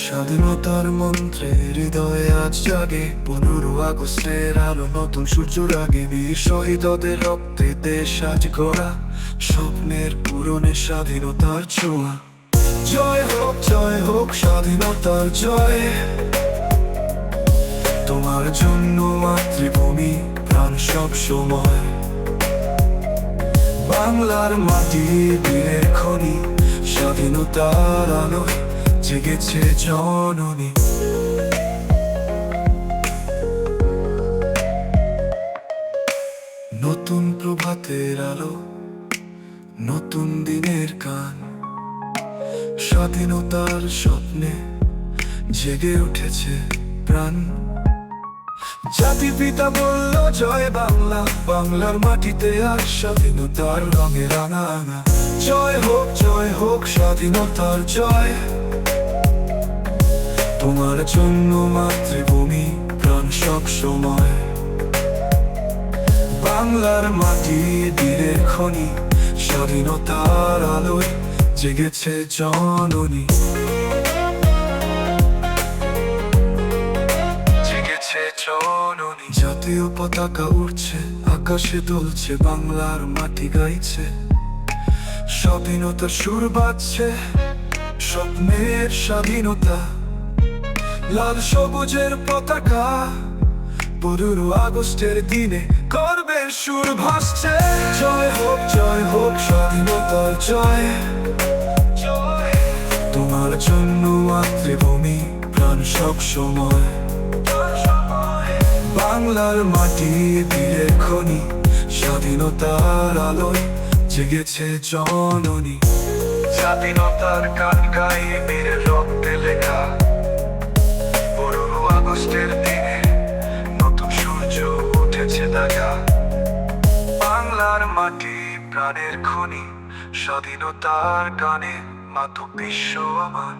স্বাধীনতার মন্ত্রে হৃদয়ে আজ জাগে, 15 আগস্টের আলো নতুন সূর্যের আগে। বীর শহীদদের রক্তে দেশ আজ গড়া, স্বপ্নের পূরণে স্বাধীনতার ছোঁয়া। জয় হোক স্বাধীনতার জয়, তোমার জন্য মাতৃভূমি প্রাণ সব সময়। বাংলার মাটি বীরের খনি, স্বাধীনতার আলোয় জেগেছে জননী। নতুন প্রভাতের আলো, নতুন দিনের গান, স্বাধীনতার স্বপ্নে জেগে উঠেছে প্রাণ। জাতির পিতা বলল জয় বাংলা, বাংলার মাটিতে আর স্বাধীনতার রঙে রাঙা রাঙা। জয় হোক স্বাধীনতার জয়, তোমার জন্য মাতৃভূমি প্রাণ সব সময়। বাংলার মাটি বীরের খনি, স্বাধীনতার আলোয় জেগেছে জননী। জাতীয় পতাকা উড়ছে, আকাশে দুলছে, বাংলার মাটি গাইছে, স্বাধীনতার সুর বাজছে, স্বপ্নের স্বাধীনতা। লাল সবুজের পতাকা, 15 আগস্টের দিনে গর্বের সুর ভাসছে। জয় হোক স্বাধীনতার জয়, তোমার জন্য মাতৃভূমি প্রাণ সব সময়। বাংলার মাটি বীরের খনি, স্বাধীনতার আলোয় জেগেছে জননী। স্বাধীনতার গান গাই বীরের রক্তে লেখা, 15 আগস্টের দিনে নতুন সূর্য উঠেছে দেখা। বাংলার মাটি প্রাণের খনি, স্বাধীনতার গানে মাতো বিশ্ব আমার।